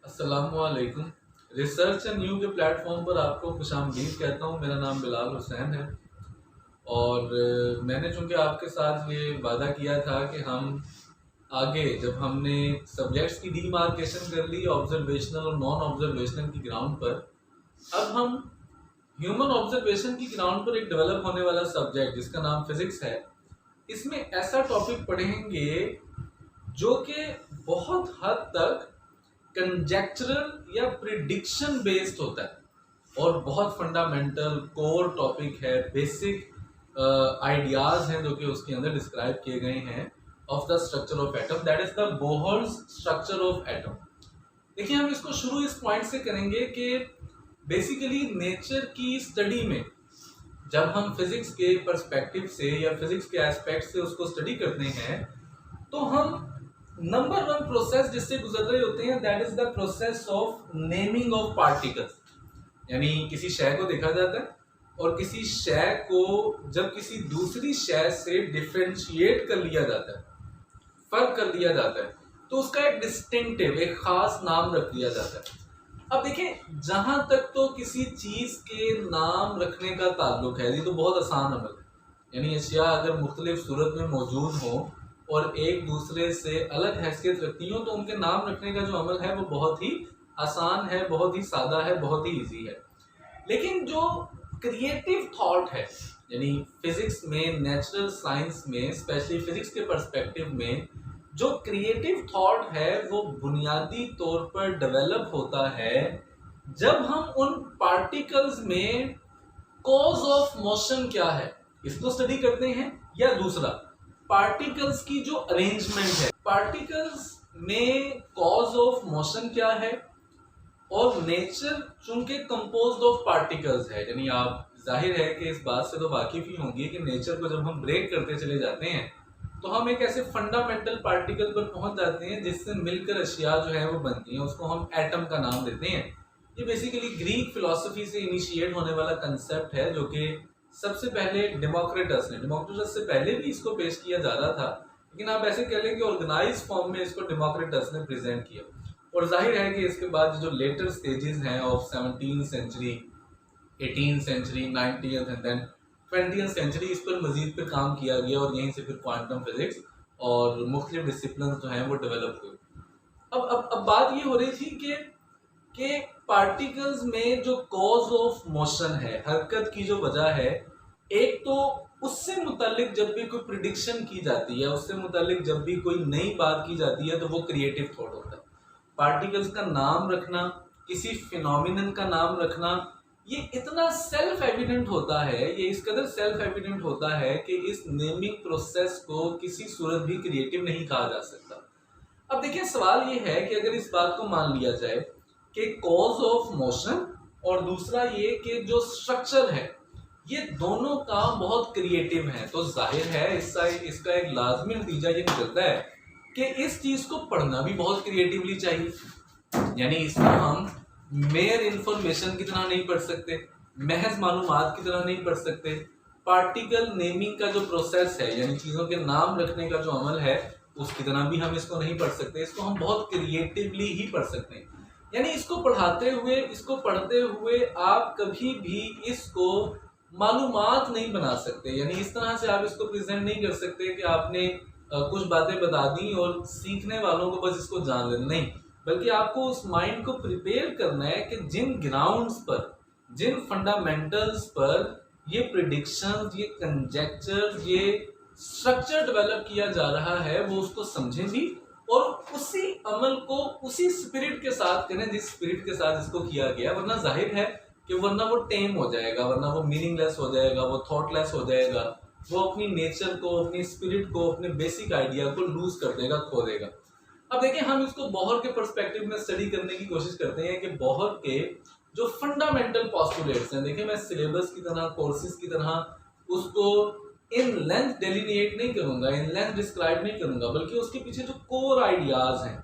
अस्सलामुअलैकुम। Research and new के platform पर आपको खुशामदीद कहता हूँ। मेरा नाम बिलाल हुसैन है और मैंने चूँकि आपके साथ ये वादा किया था कि हम आगे जब हमने सब्जेक्ट्स की डीमार्केशन कर ली ऑब्जर्वेशनल और नॉन ऑब्जर्वेशनल की ग्राउंड पर, अब हम ह्यूमन ऑब्जर्वेशन की ग्राउंड पर एक डेवलप होने वाला सब्जेक्ट जिसका नाम फिजिक्स है, इसमें ऐसा टॉपिक पढ़ेंगे जो कि बहुत हद तक कंजेक्चरल या प्रिडिक्शन बेस्ड होता है और बहुत फंडामेंटल कोर टॉपिक है। बेसिक आइडियाज हैं जो कि उसके अंदर डिस्क्राइब किए गए हैं of the structure of atom, that is the Bohr's structure of atom. देखिए, हम इसको शुरू इस पॉइंट से करेंगे कि बेसिकली नेचर की स्टडी में जब हम फिजिक्स के पर्सपेक्टिव से या फिजिक्स के एस्पेक्ट से उसको स्टडी करते हैं तो हम नंबर वन प्रोसेस जिससे गुजर रहे होते हैं, that is the process of naming of particles. यानी किसी शय को देखा जाता है और किसी शय को जब किसी दूसरी शय से डिफरेंशिएट कर लिया जाता है, फर्क कर दिया जाता है, तो उसका एक डिस्टिंक्टिव, एक खास नाम रख दिया जाता है। अब देखिए, जहां तक तो किसी चीज के नाम रखने का ताल्लुक है, ये तो बहुत आसान अमल है। यानी अशिया अगर मुख्तलिफ सूरत में मौजूद हो और एक दूसरे से अलग हैसियत रखती हो तो उनके नाम रखने का जो अमल है वो बहुत ही आसान है, बहुत ही सादा है, बहुत ही इजी है। लेकिन जो क्रिएटिव थॉट है, यानी फिजिक्स में, नेचुरल साइंस में, स्पेशली फिजिक्स के पर्सपेक्टिव में जो क्रिएटिव थॉट है वो बुनियादी तौर पर डेवलप होता है जब हम उन पार्टिकल्स में कॉज ऑफ मोशन क्या है इसको स्टडी करते हैं, या दूसरा पार्टिकल्स की जो अरेंजमेंट है, पार्टिकल्स में कॉज ऑफ मोशन क्या है। और नेचर चूंकि कंपोज्ड ऑफ पार्टिकल्स है, यानी आप जाहिर है कि इस बात से तो वाकिफ ही होंगे कि नेचर को जब हम ब्रेक करते चले जाते हैं तो हम एक ऐसे फंडामेंटल पार्टिकल पर पहुंच जाते हैं जिससे मिलकर अशिया जो है वो बनती हैं, उसको हम एटम का नाम देते हैं। ये बेसिकली ग्रीक फिलॉसफी से इनिशिएट होने वाला कंसेप्ट है जो कि सबसे पहले डेमोक्रिटस से पहले भी इसको पेश किया जा रहा था, लेकिन आप ऐसे कह लें कि ऑर्गेनाइज फॉर्म में इसको डेमोक्रिटस ने प्रेजेंट किया। और जाहिर है कि इसके बाद जो लेटर स्टेजेस हैं of 17th century, 18th century, 19th and then 20th century, इस पर मजीद पे काम किया गया और यहीं से फिर क्वांटम फिजिक्स और मुख्तलिफ डिसिप्लिन जो हैं वो डेवलप हुए। अब बात ये हो रही थी कि पार्टिकल्स में जो कॉज ऑफ मोशन है, हरकत की जो वजह है, एक तो उससे मुतालिक जब भी कोई प्रिडिक्शन की जाती है, उससे मुतालिक जब भी कोई नई बात की जाती है तो वो क्रिएटिव थॉट होता है। पार्टिकल्स का नाम रखना, किसी फिनोमिनन का नाम रखना, ये इतना सेल्फ एविडेंट होता है, ये इस कदर सेल्फ एविडेंट होता है कि इस नेमिंग प्रोसेस को किसी सूरत भी क्रिएटिव नहीं कहा जा सकता। अब देखिए, सवाल ये है कि अगर इस बात को मान लिया जाए कि कॉज ऑफ मोशन और दूसरा ये कि जो स्ट्रक्चर है, ये दोनों काम बहुत क्रिएटिव हैं, तो जाहिर है इसका एक लाजमी नतीजा ये निकलता है कि इस चीज को पढ़ना भी बहुत क्रिएटिवली चाहिए। यानी इसको हम मेयर इंफॉर्मेशन की तरह नहीं पढ़ सकते, महज मालूमात की तरह नहीं पढ़ सकते। पार्टिकल नेमिंग का जो प्रोसेस है, यानी चीजों के नाम रखने का जो अमल है, उसकी तरह भी हम इसको नहीं पढ़ सकते। इसको हम बहुत क्रिएटिवली ही पढ़ सकते हैं। यानी इसको पढ़ाते हुए, इसको पढ़ते हुए आप कभी भी इसको मालूमात नहीं बना सकते। यानी इस तरह से आप इसको प्रेजेंट नहीं कर सकते कि आपने कुछ बातें बता दी और सीखने वालों को बस इसको जान लेना, नहीं, बल्कि आपको उस माइंड को प्रिपेयर करना है कि जिन ग्राउंड्स पर, जिन फंडामेंटल्स पर ये प्रिडिक्शंस, ये कंजेक्चर्स, ये स्ट्रक्चर डेवलप किया जा रहा है, वो उसको समझें भी और उसी अमल को उसी स्पिरिट के साथ करें जिस स्पिरिट के साथ इसको किया गया। वरना जाहिर है कि वरना वो टेम हो जाएगा, वरना वो मीनिंगलेस हो जाएगा, वो थॉटलेस हो जाएगा, वो अपनी नेचर को, अपनी स्पिरिट को, अपने बेसिक आइडिया को लूज कर देगा, खो देगा। अब देखिए, हम इसको बोहर के पर्सपेक्टिव में स्टडी करने की कोशिश करते हैं कि बोहर के जो फंडामेंटल पॉस्टुलेट्स हैं, देखिए मैं सिलेबस की तरह, कोर्सेज की तरह उसको इन लेंथ डेलिनेट नहीं करूंगा, इन लेंथ डिस्क्राइब नहीं करूंगा, बल्कि उसके पीछे जो कोर आइडियाज हैं,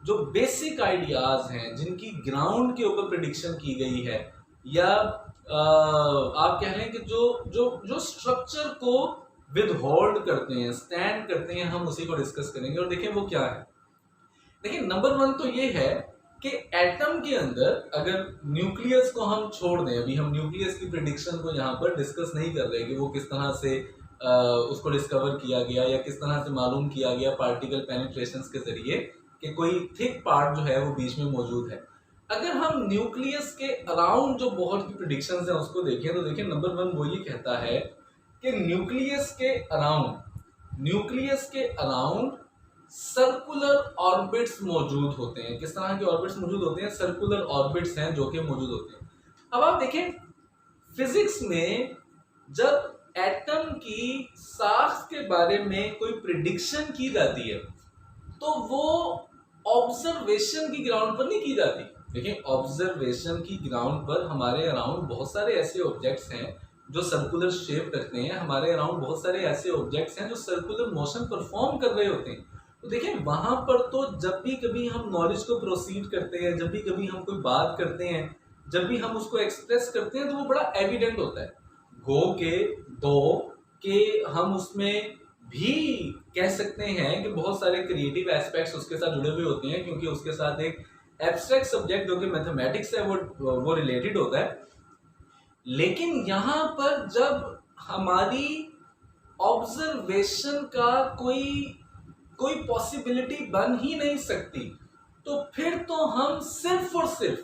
जो बेसिक आइडियाज हैं, जिनकी ग्राउंड के ऊपर प्रिडिक्शन की गई है, या आप कह लें कि जो जो जो स्ट्रक्चर को विद होल्ड करते हैं, स्टैंड करते हैं, हम उसी को डिस्कस करेंगे। और देखिए वो क्या है। देखिए, नंबर वन तो ये है कि एटम के अंदर अगर न्यूक्लियस को हम छोड़ दें, अभी हम न्यूक्लियस की प्रिडिक्शन को यहाँ पर डिस्कस नहीं कर रहे कि वो किस तरह से उसको डिस्कवर किया गया या किस तरह से मालूम किया गया पार्टिकल पेनिट्रेशंस के जरिए कि कोई थिक पार्ट जो है वो बीच में मौजूद है। अगर हम न्यूक्लियस के अराउंड जो बोहर की प्रिडिक्शंस हैं उसको देखें तो देखिए नंबर 1 वो ये कहता है कि न्यूक्लियस के अराउंड सर्कुलर ऑर्बिट्स मौजूद होते हैं। किस तरह के ऑर्बिट्स मौजूद होते हैं? सर्कुलर ऑर्बिट्स हैं जो कि मौजूद होते हैं। अब आप देखें फिजिक्स में जब एटम की साख के बारे में कोई प्रिडिक्शन की जाती है तो वो ऑब्जर्वेशन की ग्राउंड पर नहीं की जाती। देखिए ऑब्जर्वेशन की ग्राउंड पर हमारे अराउंड बहुत सारे ऐसे ऑब्जेक्ट्स हैं जो सर्कुलर शेप रखते हैं, हमारे अराउंड बहुत सारे ऐसे ऑब्जेक्ट्स हैं जो सर्कुलर मोशन परफॉर्म कर रहे होते हैं। तो देखिए वहां पर तो जब भी कभी हम नॉलेज को प्रोसीड करते हैं, जब भी कभी हम कोई बात करते हैं, जब भी हम उसको एक्सप्रेस करते हैं तो वो बड़ा एविडेंट होता है। गो के दो के हम उसमें भी कह सकते हैं कि बहुत सारे क्रिएटिव एस्पेक्ट्स उसके साथ जुड़े हुए होते हैं, क्योंकि उसके साथ एक एब्स्ट्रैक्ट सब्जेक्ट जो कि मैथमेटिक्स है वो रिलेटेड होता है। लेकिन यहां पर जब हमारी ऑब्जर्वेशन का कोई पॉसिबिलिटी बन ही नहीं सकती, तो फिर तो हम सिर्फ और सिर्फ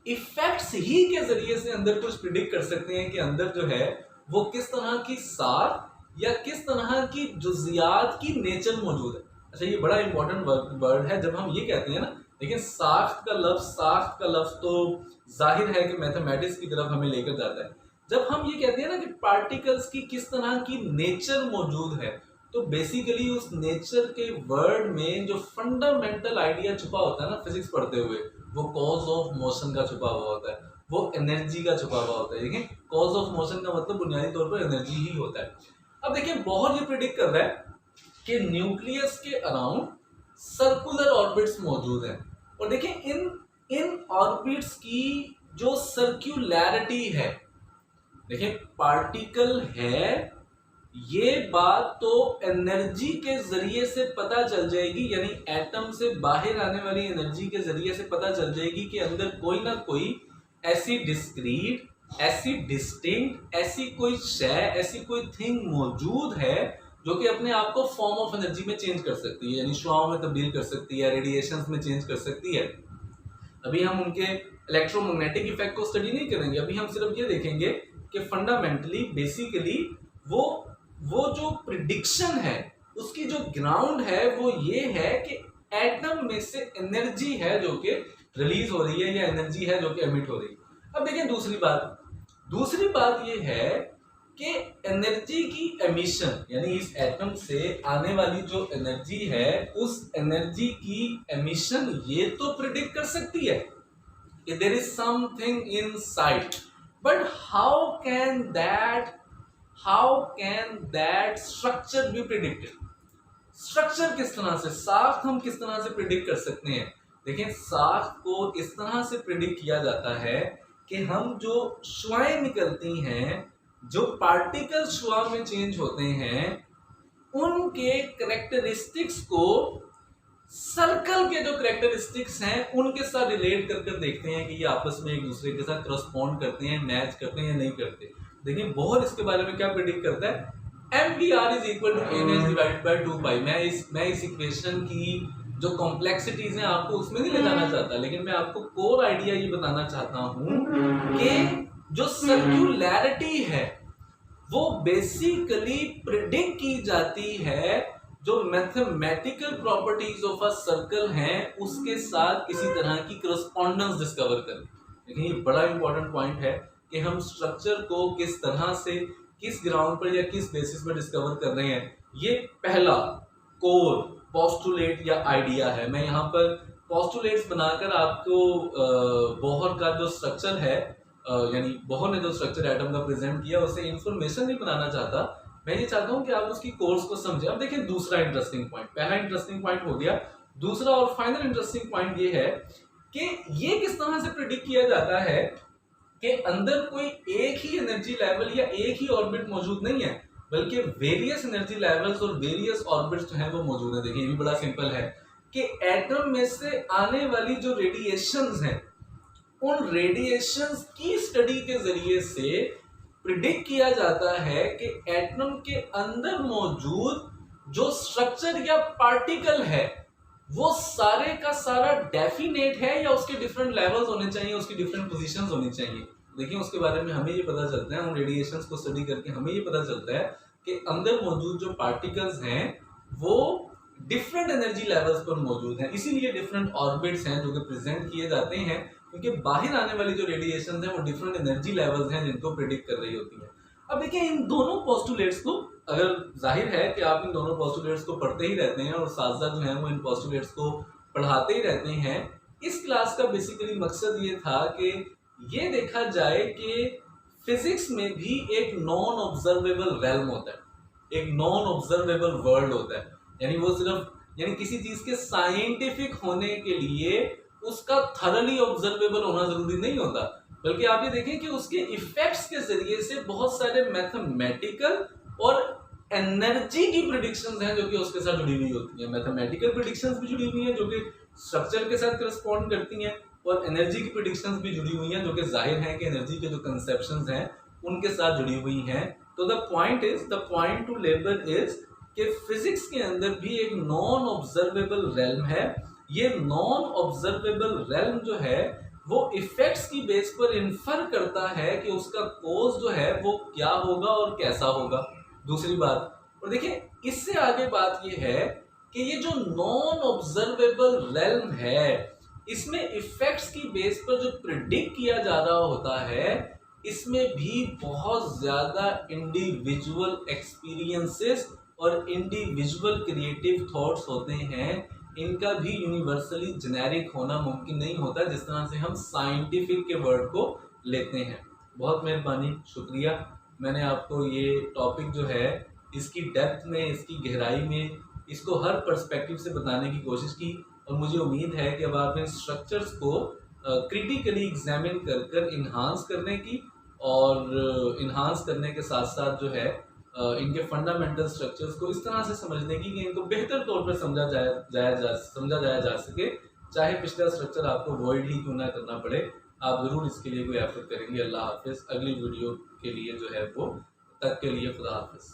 इफेक्ट्स ही के जरिए से अंदर कुछ प्रिडिक्ट कर सकते हैं कि अंदर जो है वो किस तरह की सार या किस तरह की जुजियात की नेचर मौजूद है। अच्छा ये बड़ा इंपॉर्टेंट वर्ड है जब हम ये कहते हैं ना, लेकिन साख्त का लफ्ज तो जाहिर है कि मैथमेटिक्स की तरफ हमें लेकर जाता है। जब हम ये कहते हैं ना कि पार्टिकल्स की किस तरह की नेचर मौजूद है, तो बेसिकली उस नेचर के वर्ड में जो फंडामेंटल आइडिया छुपा होता है ना फिजिक्स पढ़ते हुए, वो कॉज ऑफ मोशन का छुपा हुआ होता है, वो एनर्जी का छुपा हुआ होता है। देखिए कॉज ऑफ मोशन का मतलब बुनियादी तौर पर एनर्जी ही होता है। अब देखिए बोहर ये प्रिडिक्ट कर रहा है कि न्यूक्लियस के अराउंड सर्कुलर ऑर्बिट्स मौजूद हैं, और देखिए इन ऑर्बिट्स की जो सर्क्युलैरिटी है, देखिए पार्टिकल है, ये बात तो एनर्जी के जरिए से पता चल जाएगी, यानी एटम से बाहर आने वाली एनर्जी के जरिए से पता चल जाएगी कि अंदर कोई ना कोई ऐसी डिस्क्रीट, ऐसी डिस्टिंक्ट, ऐसी कोई शय, ऐसी कोई थिंग मौजूद है जो कि अपने आप को फॉर्म ऑफ एनर्जी में चेंज कर सकती है, यानी शुआओं में तब्दील कर सकती है, रेडिएशंस में चेंज कर सकती है। अभी हम उनके इलेक्ट्रोमैग्नेटिक इफेक्ट को स्टडी नहीं करेंगे, अभी हम सिर्फ ये देखेंगे कि फंडामेंटली बेसिकली वो जो प्रिडिक्शन है उसकी जो ग्राउंड है वो ये है कि एटम में से एनर्जी है जो कि रिलीज हो रही है या एनर्जी है जो कि एमिट हो रही है। अब देखिए दूसरी बात ये है कि एनर्जी की एमिशन, यानी इस एटम से आने वाली जो एनर्जी है उस एनर्जी की एमिशन ये तो प्रिडिक्ट कर सकती है कि there is something inside, but how can that structure be predicted? Structure किस तरह से, साख्त हम किस तरह से प्रिडिक्ट कर सकते हैं? देखिए साख्त को इस तरह से प्रिडिक्ट किया जाता है कि हम जो शुआएं निकलती हैं, जो पार्टिकल शुआ में चेंज होते हैं, उनके करेक्टरिस्टिक्स को सर्कल के जो करेक्टरिस्टिक्स हैं उनके साथ रिलेट कर देखते हैं कि ये आपस में एक दूसरे के साथ करस्पॉन्ड करते हैं, मैच करते हैं या नहीं करते। देखिए बोहर इसके बारे में क्या प्रेडिक्ट करता है, MDR is equal to NH divided by 2 pi. मैं इस इक्वेशन की जो कॉम्प्लेक्सिटीज हैं आपको उसमें नहीं ले जाना चाहता, लेकिन मैं आपको कोर आइडिया ये बताना चाहता हूं कि जो सर्क्युलैरिटी है वो बेसिकली प्रिडिक्ट की जाती है जो mathematical properties of a circle हैं उसके साथ किसी तरह की करस्पॉन्डेंस डिस्कवर करें। देखिए ये बड़ा इंपॉर्टेंट पॉइंट है कि हम स्ट्रक्चर को किस तरह से, किस ग्राउंड पर या किस बेसिस पर डिस्कवर कर रहे हैं। ये पहला कोर पोस्टुलेट या आइडिया है। मैं यहाँ पर पोस्टुलेट्स बनाकर आपको बोहर का जो स्ट्रक्चर है, यानी बोहर ने जो स्ट्रक्चर एटम का प्रेजेंट किया उसे इंफॉर्मेशन नहीं बनाना चाहता, मैं ये चाहता हूं कि आप उसकी कोर्स को समझें। अब देखिए दूसरा इंटरेस्टिंग पॉइंट, पहला इंटरेस्टिंग पॉइंट हो गया, दूसरा और फाइनल इंटरेस्टिंग पॉइंट ये है कि ये किस तरह से प्रेडिक्ट किया जाता है कि अंदर कोई एक ही एनर्जी लेवल या एक ही ऑर्बिट मौजूद नहीं है, बल्कि वेरियस एनर्जी लेवल्स और वेरियस ऑर्बिट्स जो हैं वो मौजूद है। देखिए ये भी बड़ा सिंपल है कि एटम में से आने वाली जो रेडिएशंस हैं, उन रेडिएशंस की स्टडी के जरिए से प्रिडिक्ट किया जाता है कि एटम के अंदर मौजूद जो स्ट्रक्चर या पार्टिकल है वो सारे का सारा डेफिनेट है या उसके डिफरेंट लेवल्स होने चाहिए, उसकी डिफरेंट पोजीशंस होनी चाहिए। देखिए उसके बारे में हमें ये पता चलता है, उन रेडिएशंस को स्टडी करके हमें ये पता चलता है कि अंदर मौजूद जो पार्टिकल्स हैं वो डिफरेंट एनर्जी लेवल्स पर मौजूद हैं। इसीलिए डिफरेंट ऑर्बिट्स हैं जो कि प्रेजेंट किए जाते हैं, क्योंकि बाहर आने वाली जो रेडिएशन है वो डिफरेंट एनर्जी लेवल्स हैं जिनको प्रेडिक्ट कर रही होती है। अब देखिए इन दोनों पोस्टुलेट्स को, अगर जाहिर है कि आप इन दोनों पोस्टुलेट्स को पढ़ते ही रहते हैं और साथ साथ जो है वो इन पोस्टुलेट्स को पढ़ाते ही रहते हैं। इस क्लास का बेसिकली मकसद ये था कि ये देखा जाए कि फिजिक्स में भी एक नॉन ऑब्जर्वेबल रेल्म होता है, एक नॉन ऑब्जर्वेबल वर्ल्ड होता है। यानी वो सिर्फ किसी चीज के साइंटिफिक होने के लिए उसका थरली ऑब्जर्वेबल होना जरूरी नहीं होता, बल्कि आप ये देखें कि उसके इफेक्ट्स के जरिए से बहुत सारे मैथमेटिकल और एनर्जी की प्रिडिक्शंस हैं जो कि उसके साथ जुड़ी हुई होती हैं। मैथमेटिकल प्रिडिक्शंस भी जुड़ी हुई हैं जो कि स्ट्रक्चर के साथ करस्पॉन्ड करती हैं, और एनर्जी की प्रिडिक्शंस भी जुड़ी हुई हैं जो कि जाहिर है कि एनर्जी के जो कंसेप्शंस हैं उनके साथ जुड़ी हुई हैं। तो the point two labour is कि फिजिक्स के अंदर भी एक नॉन ऑब्जर्वेबल रेल्म है। ये नॉन ऑब्जर्वेबल रेल्म जो है वो इफेक्ट्स की बेस पर इन्फर करता है कि उसका कोज जो है वो क्या होगा और कैसा होगा। दूसरी बात, और देखिए इससे आगे बात ये है कि ये जो नॉन ऑब्जर्वेबल रेल्म है इसमें इफेक्ट्स की बेस पर जो प्रिडिक्ट किया जा रहा होता है इसमें भी बहुत ज्यादा इंडिविजुअल एक्सपीरियंसेस और इंडिविजुअल क्रिएटिव थॉट्स होते हैं। इनका भी यूनिवर्सली जेनेरिक होना मुमकिन नहीं होता जिस तरह से हम साइंटिफिक के वर्ड को लेते हैं। बहुत मेहरबानी, शुक्रिया। मैंने आपको ये टॉपिक जो है इसकी डेप्थ में, इसकी गहराई में, इसको हर पर्सपेक्टिव से बताने की कोशिश की, और मुझे उम्मीद है कि अब आप इन स्ट्रक्चर्स को क्रिटिकली एग्जामिन कर इन्हांस करने की, और इन्हांस करने के साथ साथ जो है इनके फंडामेंटल स्ट्रक्चर्स को इस तरह से समझने की कि इनको बेहतर तौर पर समझा जाया जा सके, चाहे पिछला स्ट्रक्चर आपको वॉइड ही क्यों ना करना पड़े। आप जरूर इसके लिए कोई एफर्ट करेंगे। अल्लाह हाफिज़। अगली वीडियो के लिए जो है वो तक के लिए खुदा हाफिज़।